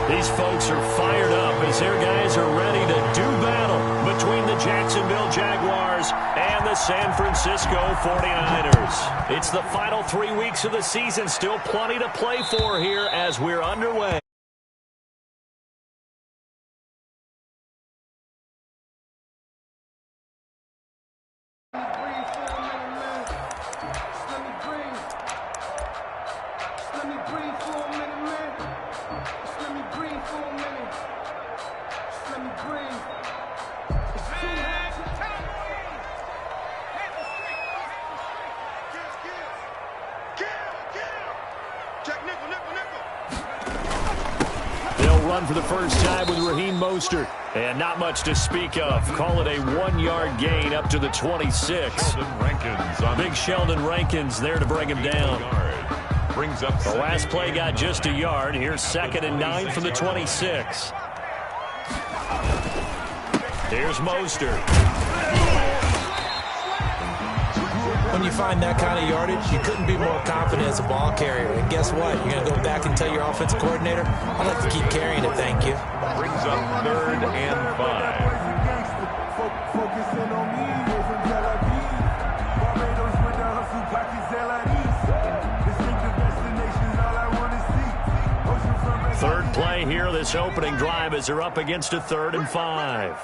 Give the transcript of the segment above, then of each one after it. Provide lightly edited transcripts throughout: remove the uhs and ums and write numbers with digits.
These folks are fired up as their guys are ready to do battle between the Jacksonville Jaguars and the San Francisco 49ers. It's the final 3 weeks of the season. Still plenty to play for here as we're underway. For the first time with Raheem Mostert. And not much to speak of. Call it a 1-yard gain up to the 26. Big Sheldon Rankins there to bring him down. Brings up the last play got just a yard. Here's 2nd and 9 from the 26. Here's Mostert. When you find that kind of yardage, you couldn't be more confident as a ball carrier. And guess what? You're going to go back and tell your offensive coordinator, I'd like to keep carrying it, thank you. Brings up 3rd and 5. Third play here, this opening drive as they're up against a 3rd and 5.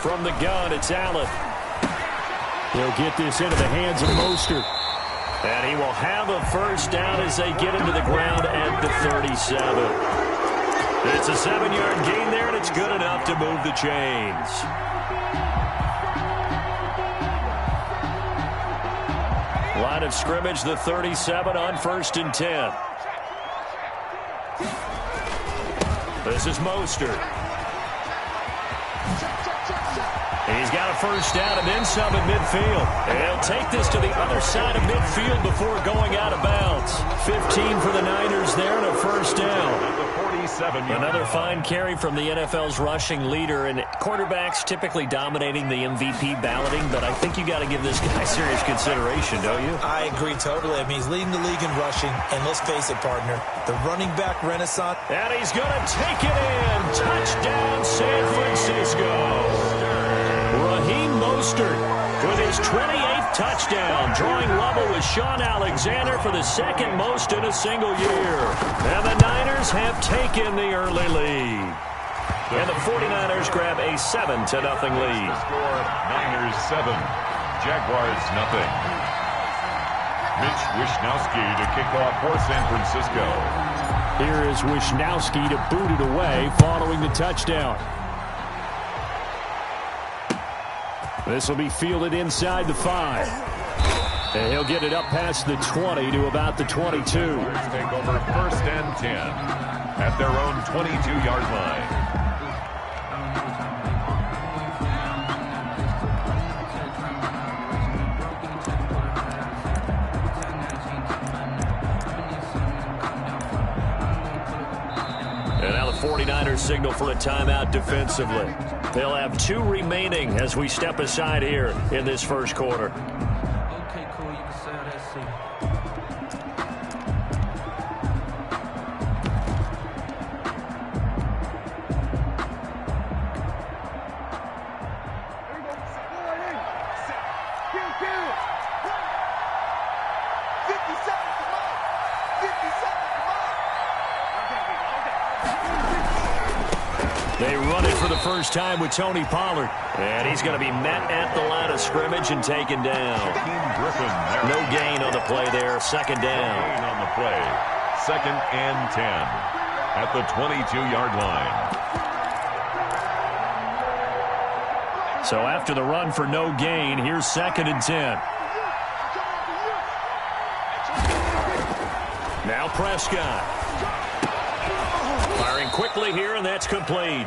From the gun, it's Allen. He'll get this into the hands of Mostert. And he will have a first down as they get into the ground at the 37. It's a 7-yard gain there, and it's good enough to move the chains. Line of scrimmage, the 37 on 1st and 10. This is Mostert. He's got a first down and then some at midfield. He'll take this to the other side of midfield before going out of bounds. 15 for the Niners there and a first down. Another fine carry from the NFL's rushing leader, and quarterbacks typically dominating the MVP balloting, but I think you got to give this guy serious consideration, don't you? I agree totally. I mean, he's leading the league in rushing, and let's face it, partner, the running back renaissance. And he's going to take it in. Touchdown, San Francisco. Raheem Mostert with his 28th touchdown, drawing level with Sean Alexander for the 2nd most in a single year. And the Niners have taken the early lead. And the 49ers grab a 7-0 lead. Score Niners 7, Jaguars 0. Mitch Wishnowsky to kick off for San Francisco. Here is Wishnowsky to boot it away following the touchdown. This will be fielded inside the 5. And he'll get it up past the 20 to about the 22. Take over 1st and 10 at their own 22-yard line. And now the 49ers signal for a timeout defensively. They'll have 2 remaining as we step aside here in this first quarter. Okay, cool. You can sell that seat. They run it for the first time with Tony Pollard. And he's going to be met at the line of scrimmage and taken down. No gain on the play there. 2nd down. No gain on the play. 2nd and 10 at the 22-yard line. So after the run for no gain, here's 2nd and 10. Now Prescott. Firing quickly here, and that's complete.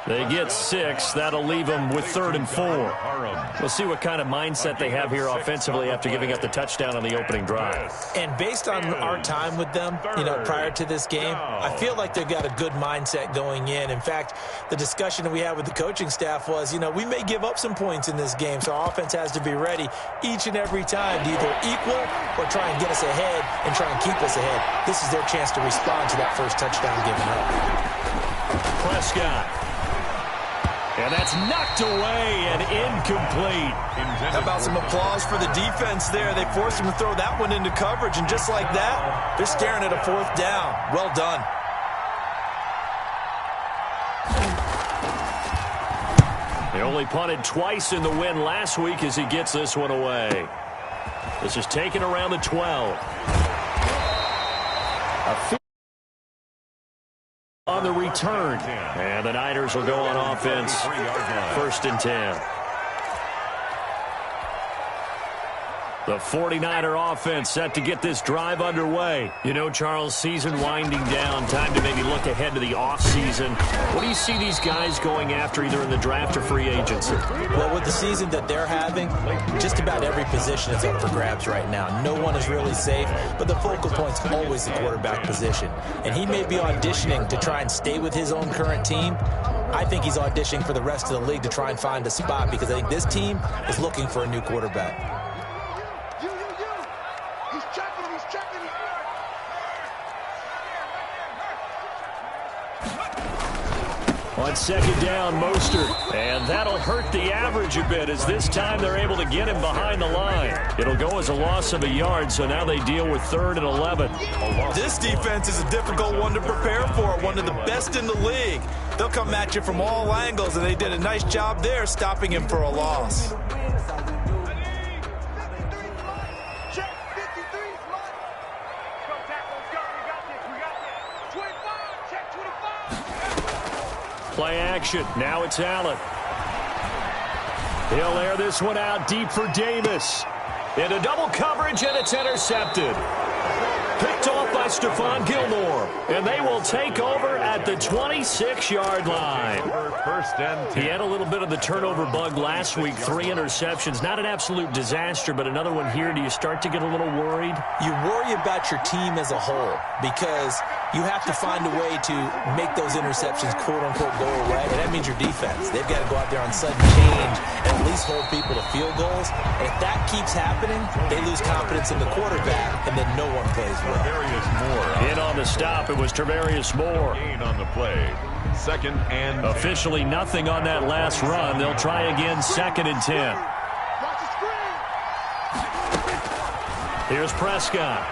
They get 6. That'll leave them with 3rd and 4. We'll see what kind of mindset they have here offensively after giving up the touchdown on the opening drive. And based on our time with them, prior to this game, I feel like they've got a good mindset going in. In fact, the discussion that we had with the coaching staff was, we may give up some points in this game, so our offense has to be ready each and every time to either equal or try and get us ahead and try and keep us ahead. This is their chance to respond to that first touchdown given up. Prescott. And that's knocked away and incomplete. How about some applause for the defense there? They forced him to throw that one into coverage, and just like that, they're staring at a 4th down. Well done. They only punted twice in the win last week as he gets this one away. This is taken around the 12. On the return. And the Niners will go on offense. 1st and 10. The 49er offense set to get this drive underway. Charles, season winding down. Time to maybe look ahead to the offseason. What do you see these guys going after either in the draft or free agency? Well, with the season that they're having, just about every position is up for grabs right now. No one is really safe, but the focal point's always the quarterback position. And he may be auditioning to try and stay with his own current team. I think he's auditioning for the rest of the league to try and find a spot because I think this team is looking for a new quarterback. On 2nd down, Mostert. And that'll hurt the average a bit as this time they're able to get him behind the line. It'll go as a loss of a yard, so now they deal with 3rd and 11. This defense is a difficult one to prepare for, one of the best in the league. They'll come at you from all angles, and they did a nice job there stopping him for a loss. Play action. Now it's Allen. He'll air this one out deep for Davis. Into double coverage, and it's intercepted. Picked off by Stephon Gilmore. And they will take over at the 26-yard line. 1st and 10. He had a little bit of the turnover bug last week. 3 interceptions. Not an absolute disaster, but another one here. Do you start to get a little worried? You worry about your team as a whole because you have to find a way to make those interceptions, quote-unquote, go away, and that means your defense. They've got to go out there on sudden change and at least hold people to field goals. And if that keeps happening, they lose confidence in the quarterback, and then no one plays well. In on the stop, it was Travarius Moore. Gain on the play. 2nd and 10. Officially nothing on that last run. They'll try again 2nd and 10. Here's Prescott.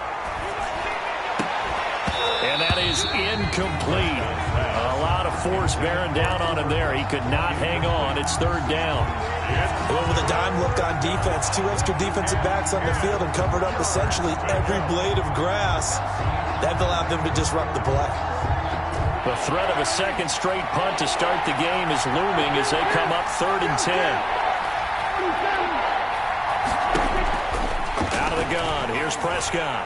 And that is incomplete. A lot of force bearing down on him there. He could not hang on. It's 3rd down. Well, with a dime look on defense, 2 extra defensive backs on the field and covered up essentially every blade of grass. That allowed them to disrupt the play. The threat of a 2nd straight punt to start the game is looming as they come up 3rd and 10. Out of the gun. Here's Prescott.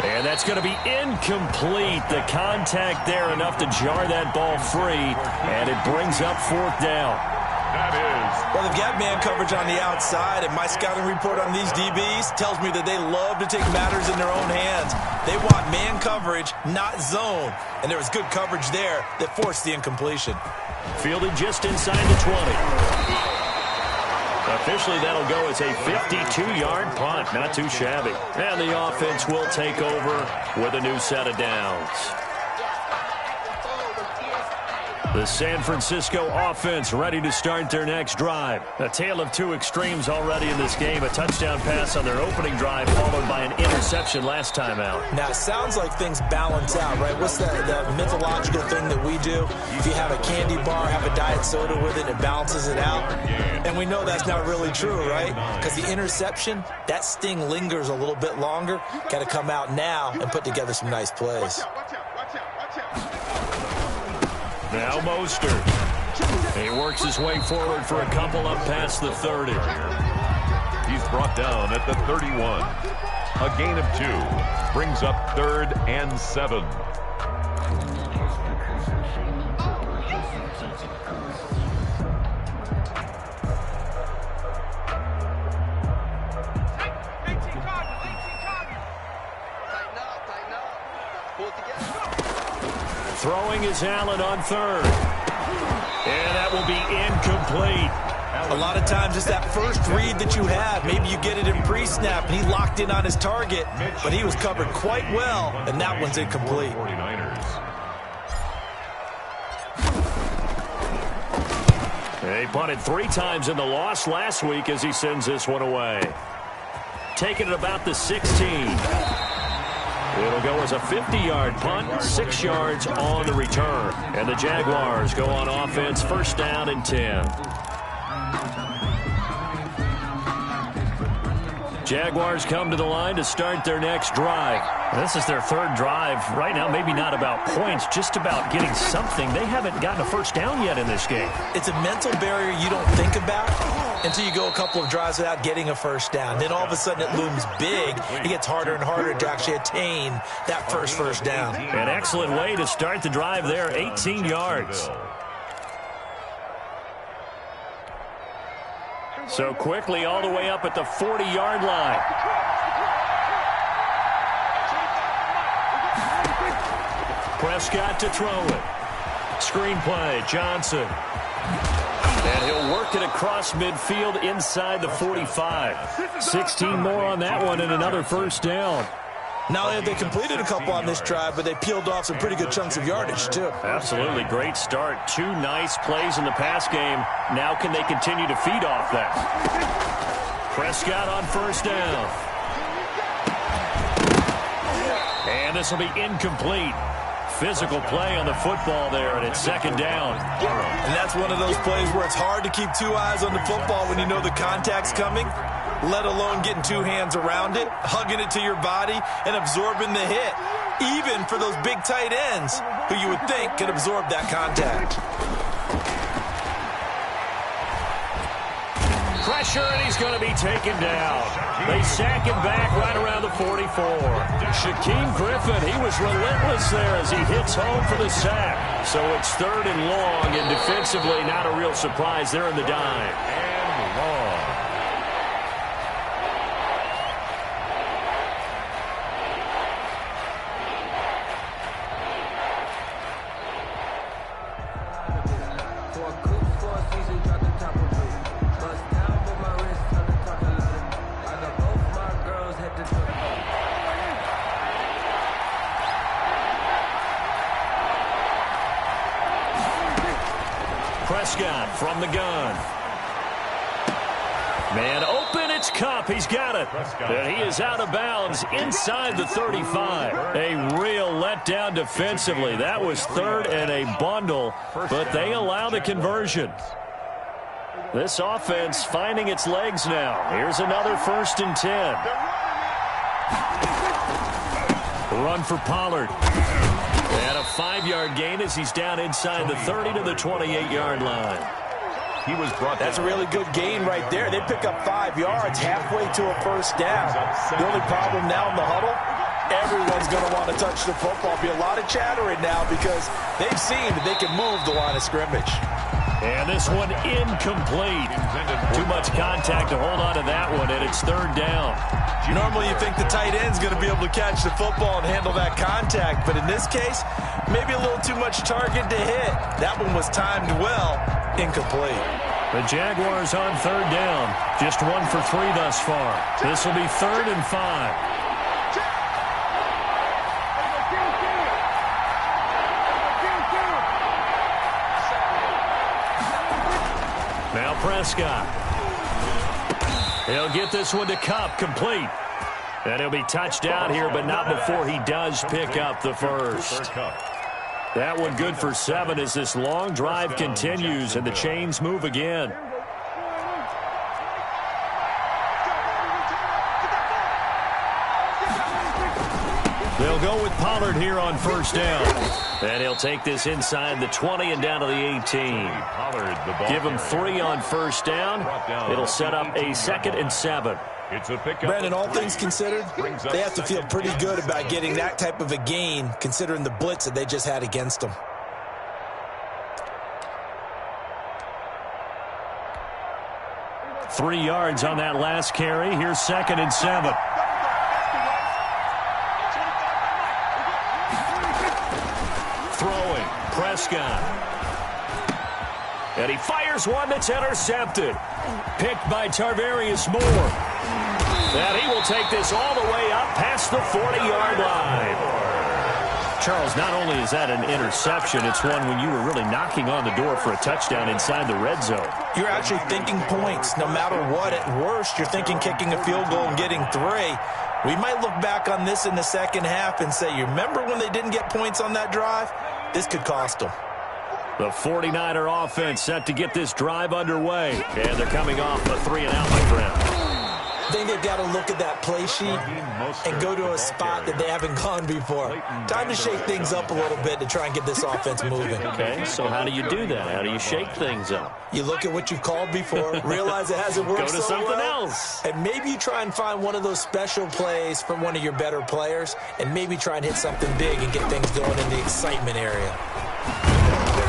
And that's going to be incomplete. The contact there enough to jar that ball free, and it brings up 4th down. That is. Well, they've got man coverage on the outside, and my scouting report on these DBs tells me that they love to take matters in their own hands. They want man coverage, not zone, and there was good coverage there that forced the incompletion. Fielded just inside the 20. Officially, that'll go as a 52-yard punt. Not too shabby. And the offense will take over with a new set of downs. The San Francisco offense ready to start their next drive. A tale of 2 extremes already in this game. A touchdown pass on their opening drive followed by an interception last time out. Now, it sounds like things balance out, right? What's the mythological thing that we do? If you have a candy bar, have a diet soda with it, it balances it out. And we know that's not really true, right? Because the interception, that sting lingers a little bit longer. Got to come out now and put together some nice plays. Now Mostert. He works his way forward for a couple up past the 30. He's brought down at the 31. A gain of 2. Brings up 3rd and 7. Throwing is Allen on third. And that will be incomplete. A lot of times it's that first read that you have. Maybe you get it in pre-snap, and he locked in on his target, but he was covered quite well, and that one's incomplete. He punted 3 times in the loss last week as he sends this one away. Taking it about the 16. It'll go as a 50-yard punt, 6 yards on the return. And the Jaguars go on offense, first down and 10. Jaguars come to the line to start their next drive. This is their 3rd drive. Right now, maybe not about points, just about getting something. They haven't gotten a first down yet in this game. It's a mental barrier you don't think about until you go a couple of drives without getting a first down. Then all of a sudden it looms big. It gets harder and harder to actually attain that first down. An excellent way to start the drive there, 18 yards. So quickly all the way up at the 40-yard line. Prescott to throw it. Screenplay, Johnson. And he'll work it across midfield inside the 45. 16 more on that one and another first down. Not only have they completed a couple on this drive, but they peeled off some pretty good chunks of yardage, too. Absolutely. Great start. 2 nice plays in the pass game. Now can they continue to feed off that? Prescott on first down. And this will be incomplete. Physical play on the football there, and it's 2nd down. And that's one of those plays where it's hard to keep 2 eyes on the football when you know the contact's coming, let alone getting 2 hands around it, hugging it to your body, and absorbing the hit, even for those big tight ends who you would think could absorb that contact. Pressure, and he's going to be taken down. They sack him back right around the 44. Shaquem Griffin, he was relentless there as he hits home for the sack. So it's 3rd and long, and defensively not a real surprise there in the dime. And long. Prescott from the gun. Man open, it's Kupp. He's got it. And he is out of bounds inside the 35. A real letdown defensively. That was 3rd and a bundle, but they allow the conversion. This offense finding its legs now. Here's another 1st and 10. Run for Pollard. And a 5-yard gain as he's down inside the 30 to the 28-yard line. That's a really good gain right there. They pick up 5 yards halfway to a first down. The only problem now in the huddle, everyone's going to want to touch the football. Be a lot of chattering now because they've seen that they can move the line of scrimmage. And this one incomplete. Too much contact to hold on to that one, and it's 3rd down. Normally you think the tight end's going to be able to catch the football and handle that contact, but in this case, maybe a little too much target to hit. That one was timed well, incomplete. The Jaguars on 3rd down. Just 1 for 3 thus far. This will be 3rd and 5. Now Prescott. He'll get this one to Kupp, complete. And he'll be touched down here, but not before he does pick up the first. That one good for 7 as this long drive continues and the chains move again. They'll go with Pollard here on first down. And he'll take this inside the 20 and down to the 18. Give him 3 on first down. It'll set up a 2nd and 7. Brandon, all things considered, they have to feel pretty good about getting that type of a gain considering the blitz that they just had against them. Three yards on that last carry. Here's 2nd and 7. Throwing, Prescott. And he fires one that's intercepted. Picked by Tarvarius Moore. And he will take this all the way up past the 40-yard line. Charles, not only is that an interception, it's one when you were really knocking on the door for a touchdown inside the red zone. You're actually thinking points. No matter what, at worst, you're thinking kicking a field goal and getting 3. We might look back on this in the second half and say, you remember when they didn't get points on that drive? This could cost them. The 49er offense set to get this drive underway. And they're coming off a 3-and-out, my friend. I think they've got to look at that play sheet and go to a spot that they haven't gone before. Time to shake things up a little bit to try and get this offense moving. Okay, so how do you do that? How do you shake things up? You look at what you've called before, realize it hasn't worked Go to so something well, else. and maybe you try and find one of those special plays from one of your better players, and maybe try and hit something big and get things going in the excitement area.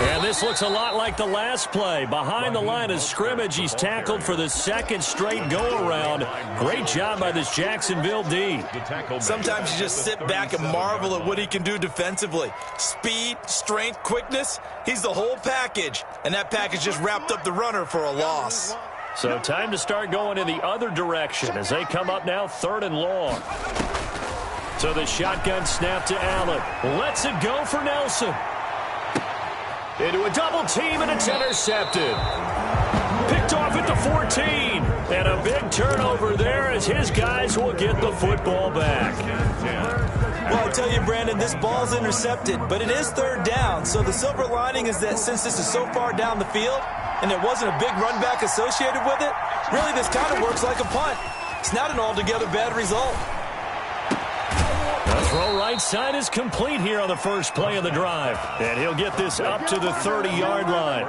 And this looks a lot like the last play. Behind the line of scrimmage, he's tackled for the second straight go-around. Great job by this Jacksonville D. Sometimes you just sit back and marvel at what he can do defensively. Speed, strength, quickness, he's the whole package. And that package just wrapped up the runner for a loss. So time to start going in the other direction as they come up now 3rd and long. So the shotgun snap to Allen. Lets it go for Nelson. Into a double team, and it's intercepted. Picked off at the 14. And a big turnover there as his guys will get the football back. Well, I tell you, Brandon, this ball's intercepted, but it is 3rd down. So the silver lining is that since this is so far down the field and there wasn't a big run back associated with it, really this kind of works like a punt. It's not an altogether bad result. The throw right side is complete here on the first play of the drive. And he'll get this up to the 30-yard line.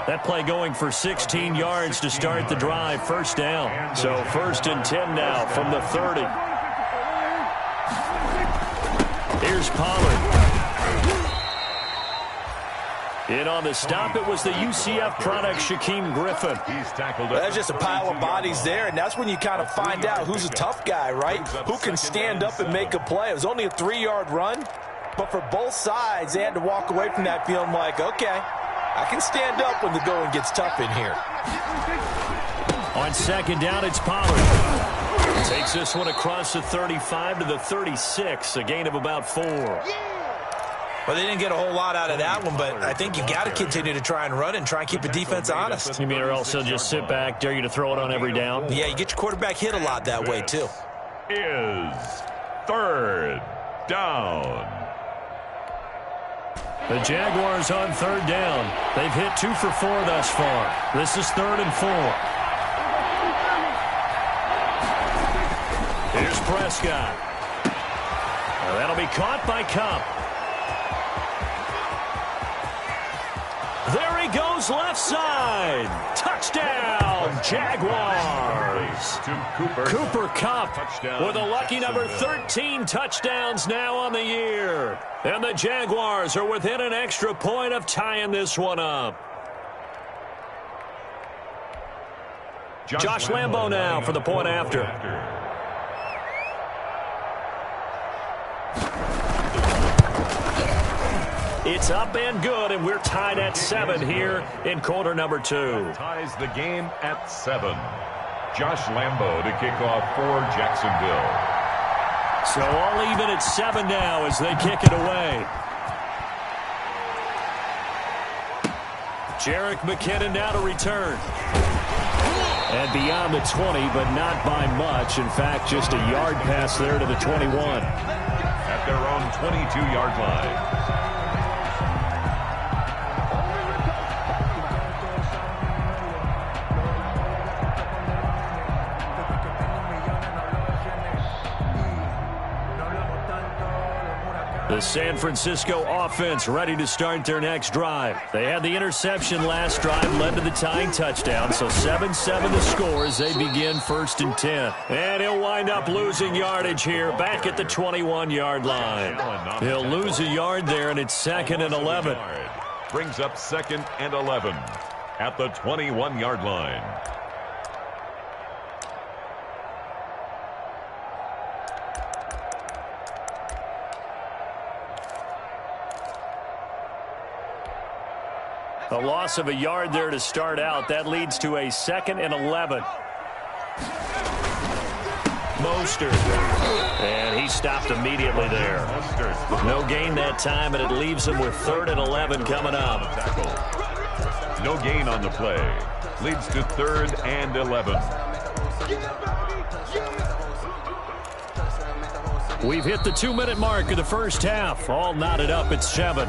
That play going for 16 yards to start the drive. 1st down. So 1st and 10 now from the 30. Here's Pollard. In on the stop, it was the UCF product, Shaquem Griffin. That's just a pile of bodies there, and that's when you kind of find out who's a tough guy, right? Who can stand up and make a play. It was only a 3-yard run, but for both sides, they had to walk away from that feeling like, okay, I can stand up when the going gets tough in here. On 2nd down, it's Pollard. Takes this one across the 35 to the 36, a gain of about 4. Well, they didn't get a whole lot out of that one, but I think you got to continue to try and run and try and keep the defense honest. You mean or else they'll just sit back, dare you to throw it on every down? Yeah, you get your quarterback hit a lot that way, too. Is 3rd down. The Jaguars on 3rd down. They've hit 2 for 4 thus far. This is 3rd and 4. Here's Prescott. That'll be caught by Cup. There he goes left side. Touchdown, Jaguars. Cooper Kupp with a lucky number 13 touchdowns now on the year. And the Jaguars are within an extra point of tying this one up. Josh Lambo now for the point after. It's up and good, and we're tied at 7 here in quarter number 2. Ties the game at 7. Josh Lambo to kick off for Jacksonville. So all even at 7 now as they kick it away. Jerick McKinnon now to return. And beyond the 20, but not by much. In fact, just a yard pass there to the 21. At their own 22-yard line. The San Francisco offense ready to start their next drive. They had the interception last drive, led to the tying touchdown. So 7-7 the score as they begin 1st and 10. And he'll wind up losing yardage here back at the 21-yard line. He'll lose a yard there, and it's 2nd and 11. Brings up 2nd and 11 at the 21-yard line. A loss of a yard there to start out. That leads to a 2nd and 11. Mostert. And he stopped immediately there. No gain that time, and it leaves him with 3rd and 11 coming up. No gain on the play. Leads to 3rd and 11. We've hit the 2-minute mark of the first half. All knotted up at 7.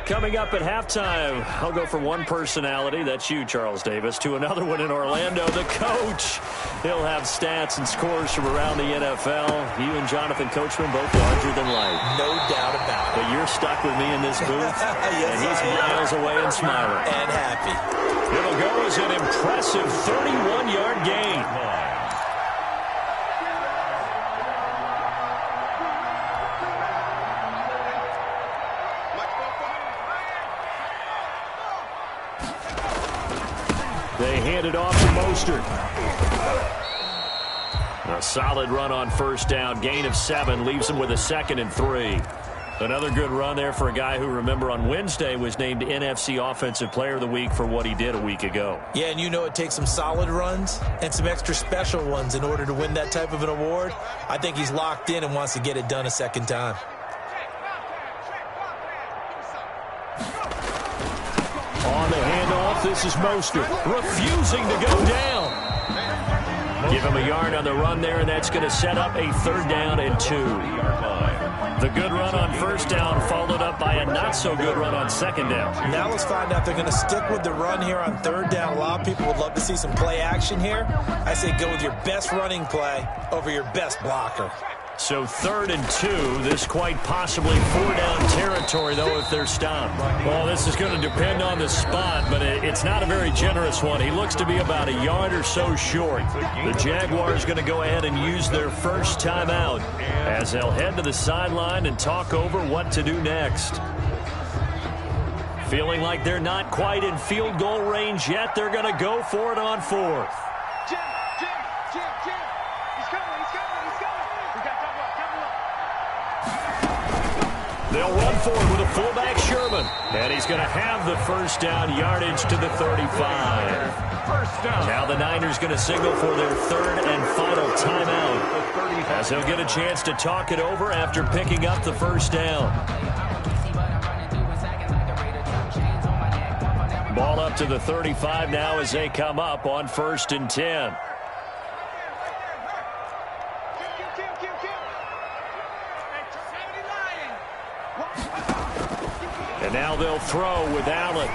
Coming up at halftime, I'll go from one personality, that's you, Charles Davis, to another one in Orlando, the coach. He'll have stats and scores from around the NFL. You and Jonathan Coachman both larger than life. No doubt about it. But you're stuck with me in this booth, yes, and he's miles away and smiling. And happy. It'll go as an impressive 31-yard gain. They hand it off to Mostert. A solid run on first down. Gain of 7 leaves him with a 2nd and 3. Another good run there for a guy who, remember, on Wednesday was named NFC Offensive Player of the Week for what he did a week ago. Yeah, and you know it takes some solid runs and some extra special ones in order to win that type of an award. I think he's locked in and wants to get it done a second time. On the handoff, this is Mostert, refusing to go down. Give him a yard on the run there, and that's going to set up a 3rd down and 2. The good run on first down followed up by a not-so-good run on 2nd down. Now let's find out if they're going to stick with the run here on 3rd down. A lot of people would love to see some play action here. I say go with your best running play over your best blocker. So 3rd and 2, this quite possibly 4-down territory, though, if they're stopped. Well, this is going to depend on the spot, but it's not a very generous one. He looks to be about a yard or so short. The Jaguars going to go ahead and use their first timeout as they'll head to the sideline and talk over what to do next. Feeling like they're not quite in field goal range yet, they're going to go for it on 4th. They'll run forward with a fullback, Sherman. And he's going to have the first down yardage to the 35. Now the Niners going to signal for their 3rd and final timeout, as they'll get a chance to talk it over after picking up the first down. Ball up to the 35 now as they come up on 1st and 10. And now they'll throw with Allen.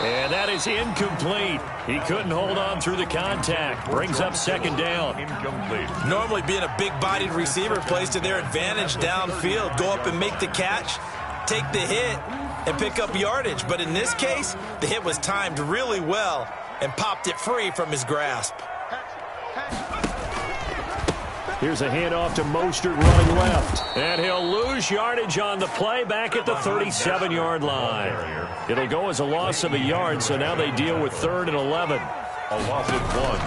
And that is incomplete. He couldn't hold on through the contact. Brings up 2nd down. Incomplete. Normally being a big-bodied receiver plays to their advantage downfield. Go up and make the catch, take the hit, and pick up yardage. But in this case, the hit was timed really well and popped it free from his grasp. Here's a handoff to Mostert running left. And he'll lose yardage on the play back at the 37-yard line. It'll go as a loss of a yard, so now they deal with 3rd and 11. A loss of 1.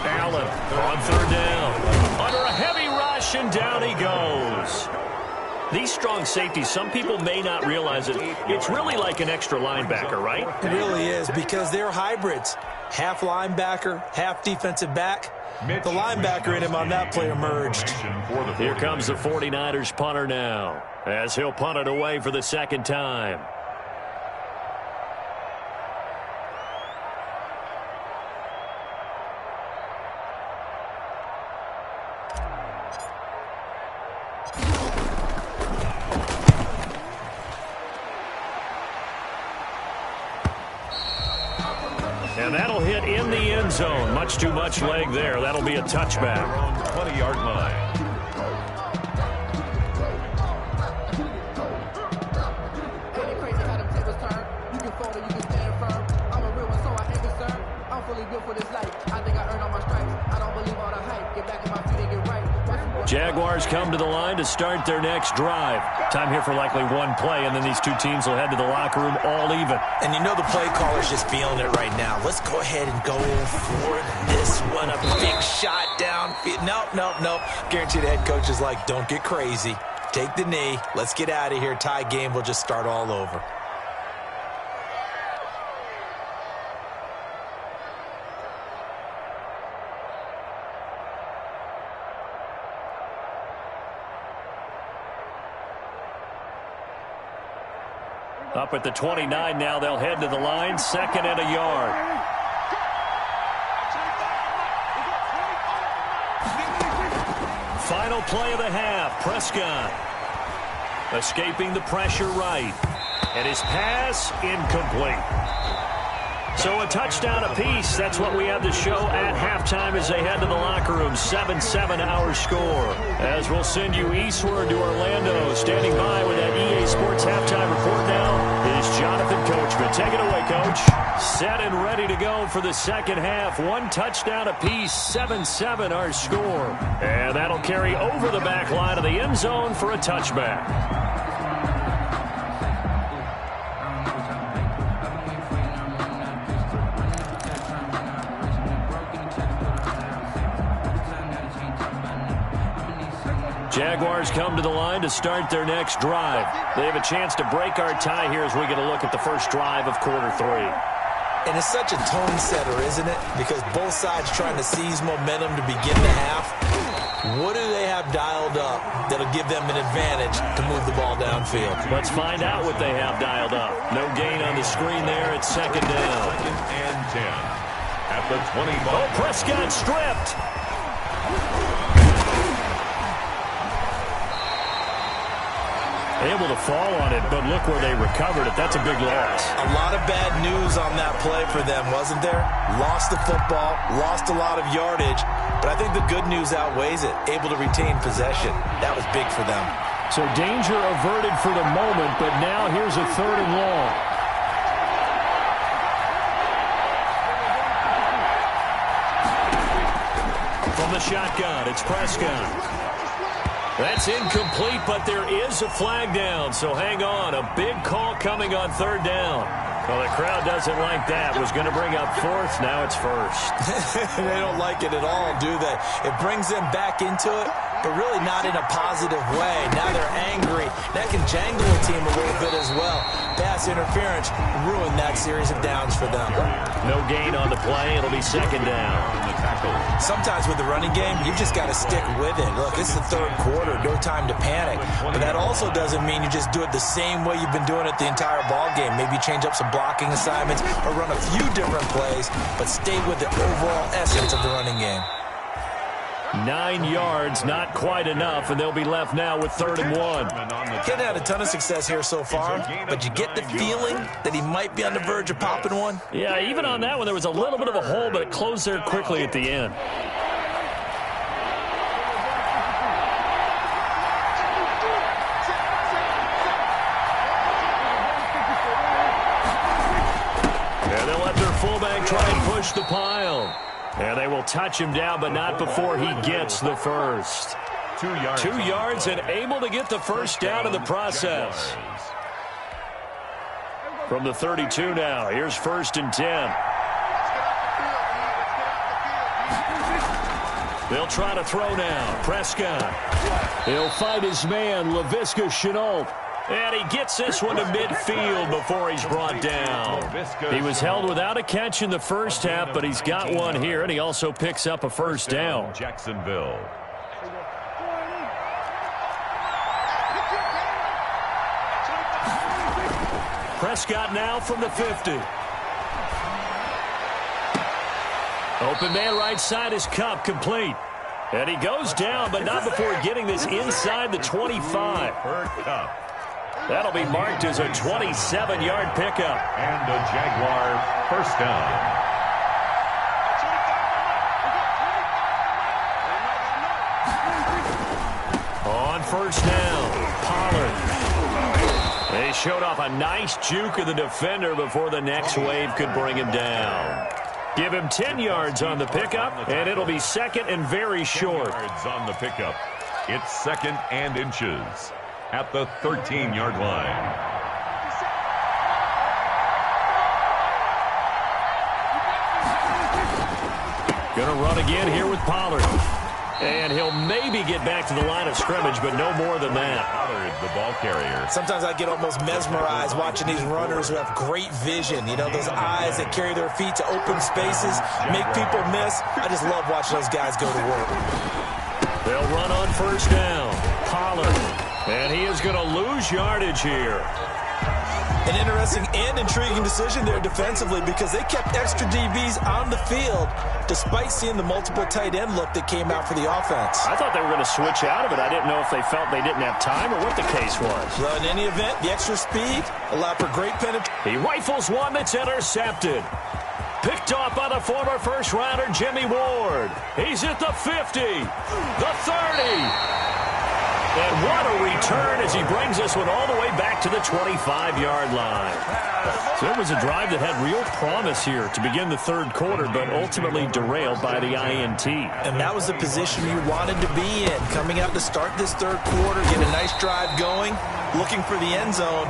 Allen on 3rd down. Under a heavy rush, and down he goes. These strong safeties, some people may not realize it. It's really like an extra linebacker, right? It really is, because they're hybrids. Half linebacker, half defensive back. The linebacker in him on that play emerged. Here comes the 49ers punter now, as he'll punt it away for the 2nd time. And that'll hit in the end zone. Much too much leg there. That'll be a touchback. 20-yard line. For this life, I think I earned all my stripes. I don't believe all the hype. Get back in my feet and get right. Jaguars come to the line to start their next drive. Time here for likely one play, and then these two teams will head to the locker room all even. And you know the play caller's just feeling it right now. Let's go ahead and go for this one. A big shot downfield. Nope. Guarantee the head coach is like, don't get crazy. Take the knee. Let's get out of here. Tie game. We'll just start all over. Up at the 29 now, they'll head to the line, 2nd and a yard. Final play of the half, Prescott. Escaping the pressure right. And his pass incomplete. So a touchdown apiece. That's what we have to show at halftime as they head to the locker room. 7-7 our score. As we'll send you eastward to Orlando. Standing by with that EA Sports halftime report now is Jonathan Coachman. Take it away, Coach. Set and ready to go for the second half. 1 touchdown apiece. 7-7 our score. And that'll carry over the back line of the end zone for a touchback. Jaguars come to the line to start their next drive. They have a chance to break our tie here as we get a look at the first drive of quarter 3. And it's such a tone setter, isn't it? Because both sides trying to seize momentum to begin the half. What do they have dialed up that'll give them an advantage to move the ball downfield? Let's find out what they have dialed up. No gain on the screen there. It's 2nd down. 2nd and 10 at the 20. Oh, Prescott stripped. Able to fall on it, but look where they recovered it. That's a big loss. A lot of bad news on that play for them, wasn't there? Lost the football, lost a lot of yardage, but I think the good news outweighs it. Able to retain possession. That was big for them. So danger averted for the moment, but now here's a 3rd and long. From the shotgun, it's Prescott. That's incomplete, but there is a flag down, so hang on. A big call coming on 3rd down. Well, the crowd doesn't like that. Was going to bring up 4th, now it's 1st. They don't like it at all, do they? It brings them back into it, but really not in a positive way. Now they're angry. That can jangle a team a little bit as well. Pass interference ruined that series of downs for them. No gain on the play. It'll be 2nd down. Sometimes with the running game, you just got to stick with it. Look, it's the 3rd quarter. No time to panic. But that also doesn't mean you just do it the same way you've been doing it the entire ball game. Maybe change up some blocking assignments or run a few different plays, but stay with the overall essence of the running game. 9 yards, not quite enough, and they'll be left now with 3rd and 1. He's had a ton of success here so far, but you get the feeling that he might be on the verge of popping one. Yeah, even on that one, there was a little bit of a hole, but it closed there quickly at the end. And they'll let their fullback try and push the pile. And they will touch him down, but not before he gets the first. 2 yards. 2 yards and able to get the first down in the process. From the 32 now, here's 1st and 10. They'll try to throw now. Prescott. He'll find his man, Laviska Shenault. And he gets this one to midfield before he's brought down. He was held without a catch in the first half, but he's got one here, and he also picks up a first down. Jacksonville. Prescott now from the 50. Open man right side is Cup, complete. And he goes down, but not before getting this inside the 25. That'll be marked as a 27-yard pickup. And a Jaguar first down. On first down, Pollard. They showed off a nice juke of the defender before the next wave could bring him down. Give him 10 yards on the pickup, and it'll be 2nd and very short. 10 yards on the pickup. It's 2nd and inches at the 13-yard line. Going to run again here with Pollard. And he'll maybe get back to the line of scrimmage, but no more than that. Pollard, the ball carrier. Sometimes I get almost mesmerized watching these runners who have great vision. You know, those eyes that carry their feet to open spaces, make people miss. I just love watching those guys go to work. They'll run on 1st down. Pollard. And he is going to lose yardage here. An interesting and intriguing decision there defensively because they kept extra DBs on the field despite seeing the multiple tight end look that came out for the offense. I thought they were going to switch out of it. I didn't know if they felt they didn't have time or what the case was. Well, in any event, the extra speed allowed for great penetration. He rifles one that's intercepted. Picked off by the former first-rounder Jimmy Ward. He's at the 50, the 30. And what a return as he brings this one all the way back to the 25-yard line. So it was a drive that had real promise here to begin the 3rd quarter, but ultimately derailed by the INT. And that was the position you wanted to be in. Coming out to start this 3rd quarter, get a nice drive going, looking for the end zone.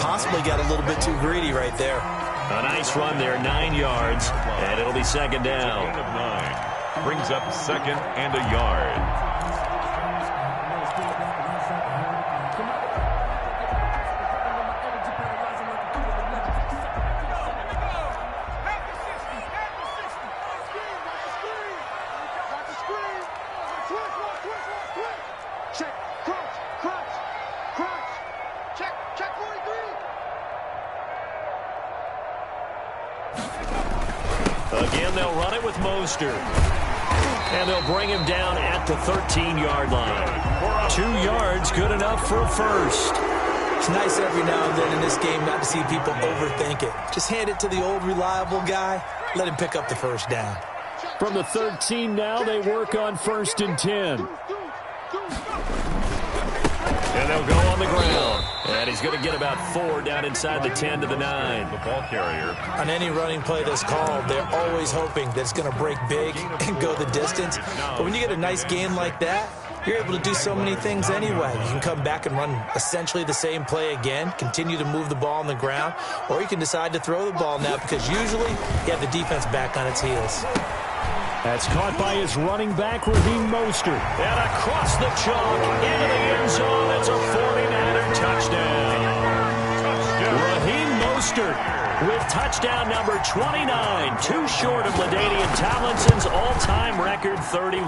Possibly got a little bit too greedy right there. A nice run there, 9 yards, and it'll be 2nd down. Gain of 9. Brings up 2nd and a yard. Again, they'll run it with Mostert. And they'll bring him down at the 13-yard line. 2 yards, good enough for a first. It's nice every now and then in this game not to see people overthink it. Just hand it to the old reliable guy. Let him pick up the first down. From the 13 now, they work on 1st and 10. And they'll go on the ground. And he's going to get about 4 down inside the 10 to the 9. The ball carrier. On any running play that's called, they're always hoping that it's going to break big and go the distance. But when you get a nice gain like that, you're able to do so many things anyway. You can come back and run essentially the same play again, continue to move the ball on the ground, or you can decide to throw the ball now because usually you have the defense back on its heels. That's caught by his running back, Raheem Mostert. And across the chalk, into the end zone. That's a 49er touchdown. Raheem Mostert with touchdown number 29, too short of LaDainian Tomlinson's all-time record 31.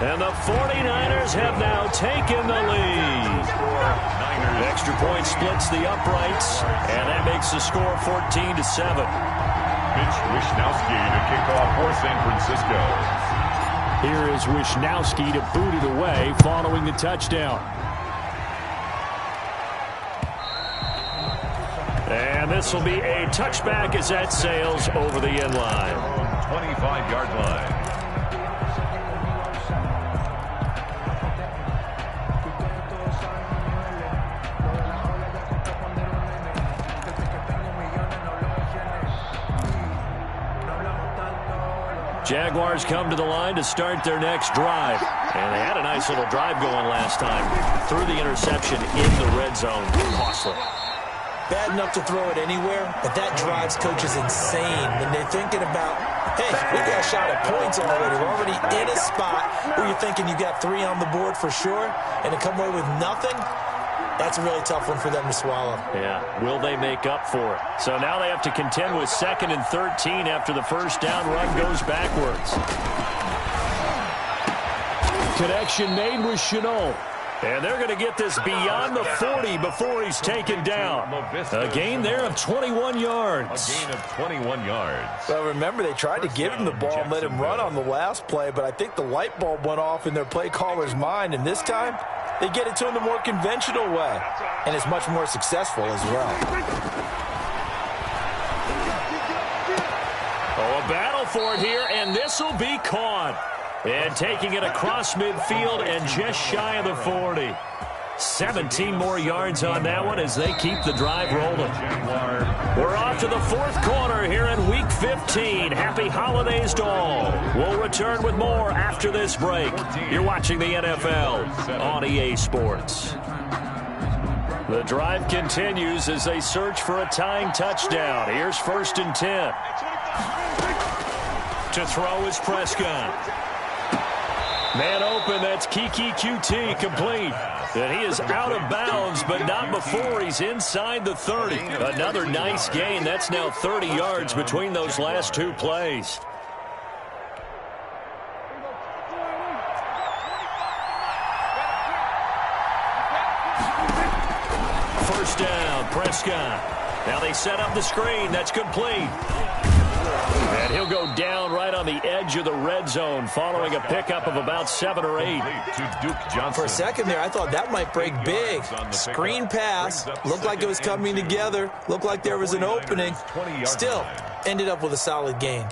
And the 49ers have now taken the lead. Extra point splits the uprights, and that makes the score 14-7. Mitch Wishnowsky to kick off for San Francisco. Here is Wishnowsky to boot it away following the touchdown. And this will be a touchback as that sails over the end line. 25-yard line. Jaguars come to the line to start their next drive. And they had a nice little drive going last time. Threw the interception in the red zone. Costly. Bad enough to throw it anywhere, but that drives coaches insane when they're thinking about, hey, we got a shot at points already. We're already in a spot where you're thinking you got 3 on the board for sure, and to come away with nothing, that's a really tough one for them to swallow. Yeah, will they make up for it? So now they have to contend with 2nd and 13 after the first down run goes backwards. Connection made with Chenault. And they're going to get this beyond the 40 before he's taken down. A gain there of 21 yards. A gain of 21 yards. Well, remember, they tried to give him the ball and let him run on the last play, but I think the light bulb went off in their play caller's mind, and this time they get it to him the more conventional way, and it's much more successful as well. Oh, a battle for it here, and this will be caught. And taking it across midfield and just shy of the 40. 17 more yards on that one as they keep the drive rolling. We're off to to the fourth quarter here in Week 15. Happy holidays to all. We'll return with more after this break. You're watching the NFL on EA Sports. The drive continues as they search for a tying touchdown. Here's 1st and 10. To throw is Prescott. Man open, that's Kiki QT, complete. And he is out of bounds, but not before he's inside the 30. Another nice gain. That's now 30 yards between those last two plays. First down, Prescott. Now they set up the screen. That's complete. And he'll go down right on the edge of the red zone following a pickup of about 7 or 8. For a second there, I thought that might break big. Screen pass. Looked like it was coming together. Looked like there was an opening. Still, ended up with a solid gain.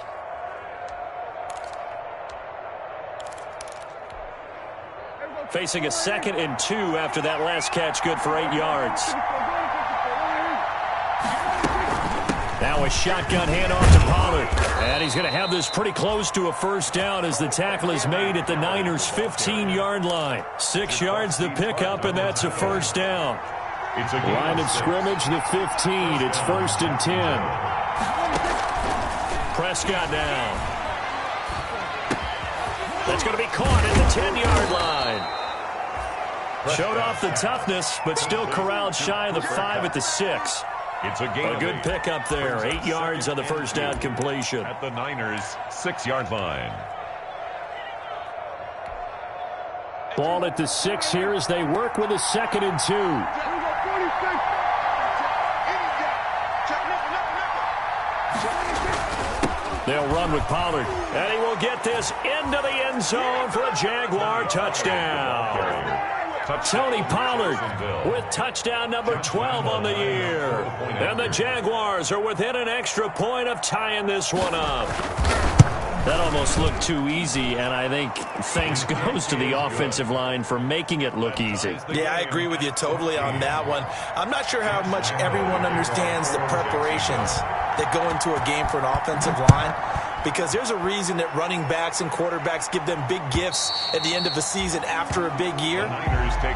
Facing a 2nd and 2 after that last catch, good for 8 yards. Now a shotgun handoff to Pollard. And he's going to have this pretty close to a first down as the tackle is made at the Niners' 15-yard line. 6 yards the pickup, and that's a first down. It's a line of scrimmage, the 15. It's 1st and 10. Prescott now. That's going to be caught at the 10-yard line. Showed off the toughness, but still corralled shy of the 5 at the 6. It's a good pickup there. 8 yards on the first down completion. At the Niners' 6-yard line. Ball at the 6 here as they work with a 2nd and 2. They'll run with Pollard. And he will get this into the end zone for a Jaguar touchdown. Tony Pollard with touchdown number 12 on the year. And the Jaguars are within an extra point of tying this one up. That almost looked too easy, and I think thanks goes to the offensive line for making it look easy. Yeah, I agree with you totally on that one. I'm not sure how much everyone understands the preparations that go into a game for an offensive line, because there's a reason that running backs and quarterbacks give them big gifts at the end of a season after a big year.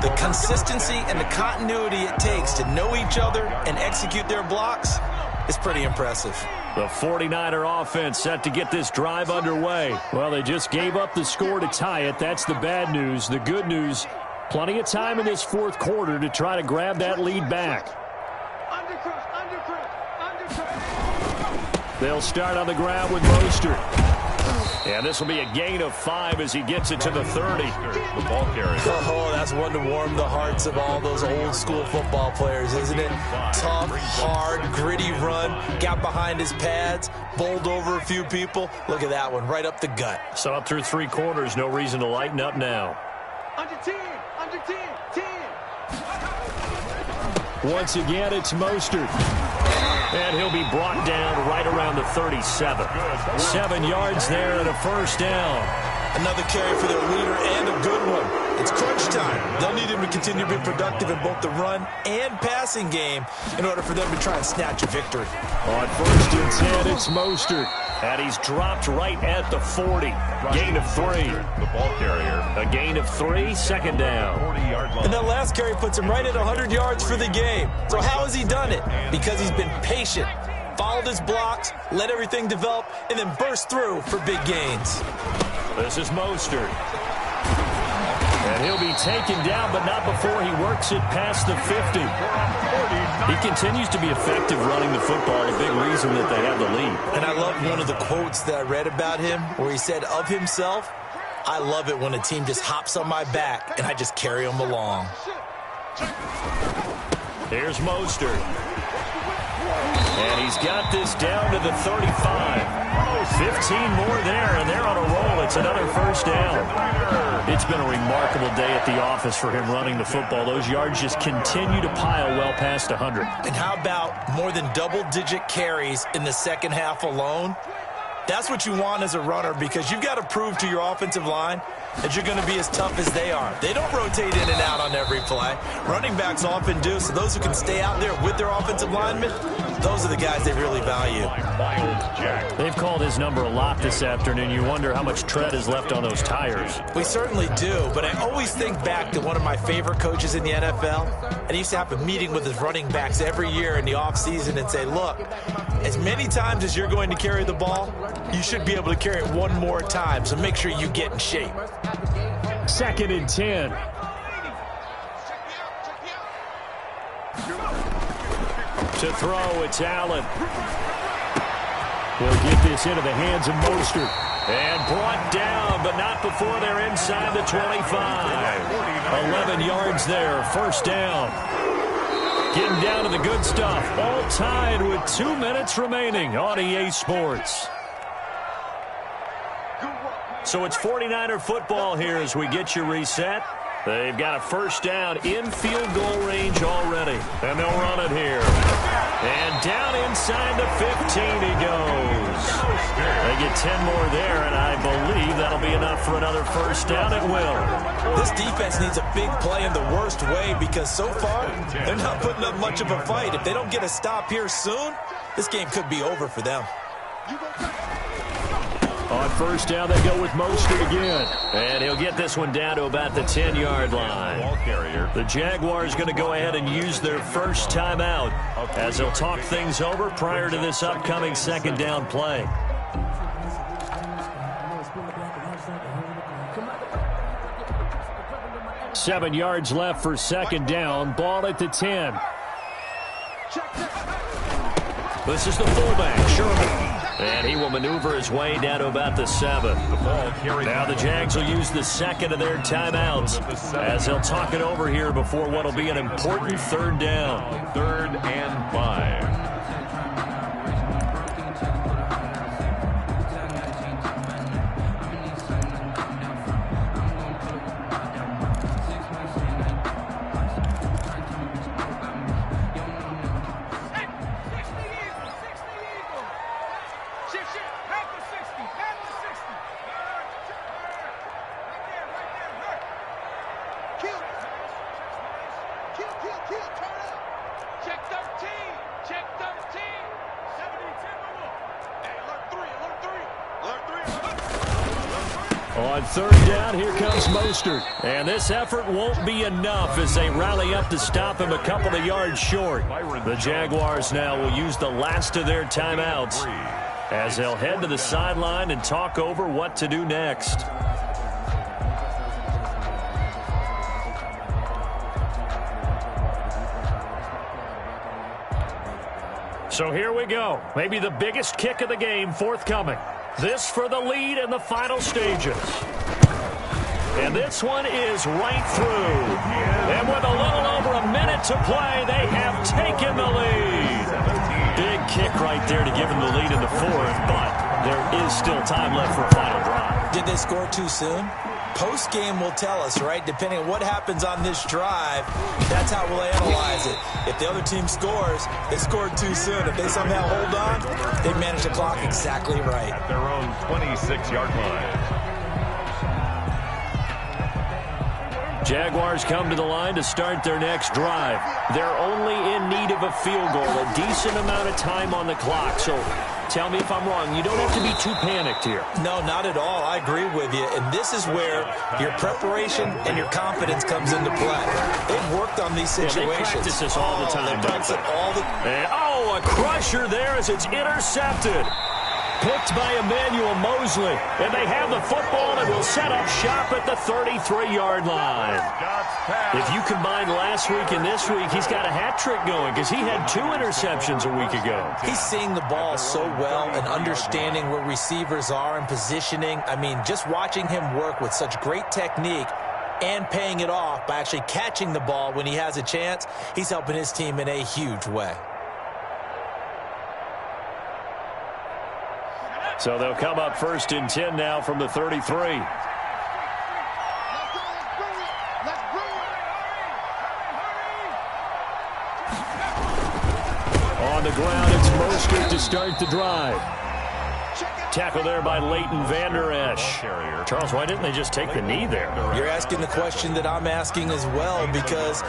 The consistency and the continuity it takes to know each other and execute their blocks is pretty impressive. The 49er offense set to get this drive underway. Well, they just gave up the score to tie it. That's the bad news. The good news, plenty of time in this fourth quarter to try to grab that lead back. They'll start on the ground with Mostert. And this will be a gain of 5 as he gets it to the 30. The ball carrier. Oh, that's one to warm the hearts of all those old-school football players, isn't it? Tough, hard, gritty run. Got behind his pads, bowled over a few people. Look at that one, right up the gut. So up through 3 quarters, no reason to lighten up now. Under 10, 10. Once again, it's Mostert. And he'll be brought down right around the 37. 7 yards there and a first down. Another carry for their leader and a good one. It's crunch time. They'll need him to continue to be productive in both the run and passing game in order for them to try and snatch a victory. On 1st and 10, it's Mostert. And he's dropped right at the 40. Gain of 3. The ball carrier. A gain of 3, 2nd down. 40-yard line. And that last carry puts him right at 100 yards for the game. So how has he done it? Because he's been patient, followed his blocks, let everything develop, and then burst through for big gains. This is Mostert. And he'll be taken down, but not before he works it past the 50. He continues to be effective running the football, a big reason that they have the lead. And I love one of the quotes that I read about him where he said of himself, "I love it when a team just hops on my back and I just carry them along." Here's Mostert. And he's got this down to the 35. 15 more there, and they're on a roll. It's another first down. It's been a remarkable day at the office for him running the football. Those yards just continue to pile well past 100. And how about more than double-digit carries in the second half alone? That's what you want as a runner, because you've got to prove to your offensive line that you're going to be as tough as they are. They don't rotate in and out on every play. Running backs often do, so those who can stay out there with their offensive linemen, those are the guys they really value. They've called his number a lot this afternoon. You wonder how much tread is left on those tires. We certainly do, but I always think back to one of my favorite coaches in the NFL, and he used to have a meeting with his running backs every year in the offseason and say, look, as many times as you're going to carry the ball, you should be able to carry it one more time, so make sure you get in shape. 2nd and 10. To throw, it's Allen. We'll get this into the hands of Mostert. And brought down, but not before they're inside the 25. 11 yards there, first down. Getting down to the good stuff. All tied with 2 minutes remaining on EA Sports. So it's 49er football here as we get you reset. They've got a first down in field goal range already. And they'll run it here. And down inside the 15 he goes. They get 10 more there, and I believe that'll be enough for another first down. It will. This defense needs a big play in the worst way, because so far they're not putting up much of a fight. If they don't get a stop here soon, this game could be over for them. On first down, they go with Mostert again. And he'll get this one down to about the 10-yard line. The Jaguars going to go ahead and use their first timeout as they'll talk things over prior to this upcoming second down play. Seven yards left for second down. Ball at the 10. This is the fullback, Sherman. And he will maneuver his way down to about the 7. Now the Jags will use the second of their timeouts as they'll talk it over here before what will be an important third down. 3rd and 5. On third down, here comes Mostert. And this effort won't be enough as they rally up to stop him a couple of yards short. The Jaguars now will use the last of their timeouts as they'll head to the sideline and talk over what to do next. So here we go. Maybe the biggest kick of the game forthcoming. This for the lead in the final stages. And this one is right through. And with a little over a minute to play, they have taken the lead. Big kick right there to give them the lead in the fourth, but there is still time left for a final drive. Did they score too soon? Post-game will tell us, right? Depending on what happens on this drive, that's how we'll analyze it. If the other team scores, they scored too soon. If they somehow hold on, they manage the clock exactly right. At their own 26-yard line. Jaguars come to the line to start their next drive. They're only in need of a field goal, a decent amount of time on the clock. So tell me if I'm wrong. You don't have to be too panicked here. No, not at all. I agree with you. And this is where your preparation and your confidence comes into play. They've worked on these situations. Yeah, they practice this all the time. They practice it all the time. And, a crusher there as it's intercepted. Picked by Emmanuel Mosley. And they have the football and will set up shop at the 33-yard line. If you combine last week and this week, he's got a hat trick going because he had 2 interceptions a week ago. He's seeing the ball so well and understanding where receivers are and positioning. I mean, just watching him work with such great technique and paying it off by actually catching the ball when he has a chance, he's helping his team in a huge way. So they'll come up 1st and 10 now from the 33. On the ground, it's Mostert to start the drive. tackle there by Leighton Vander Esch. Charles, why didn't they just take the knee there? You're asking the question that I'm asking as well, because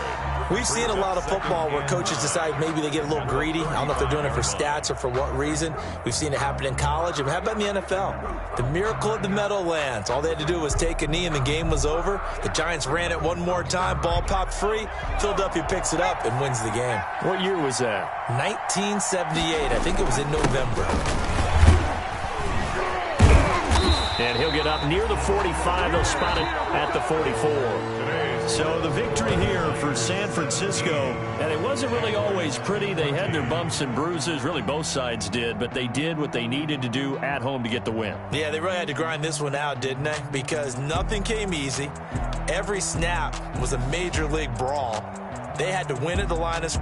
we've seen a lot of football where coaches decide maybe they get a little greedy. I don't know if they're doing it for stats or for what reason. We've seen it happen in college. And how about in the NFL? The miracle of the Meadowlands. All they had to do was take a knee and the game was over. The Giants ran it one more time. Ball popped free. Philadelphia picks it up and wins the game. What year was that? 1978. I think it was in November. And he'll get up near the 45. They'll spot it at the 44. So the victory here for San Francisco. And it wasn't really always pretty. They had their bumps and bruises. Really, both sides did. But they did what they needed to do at home to get the win. Yeah, they really had to grind this one out, didn't they? Because nothing came easy. Every snap was a major league brawl. They had to win at the line of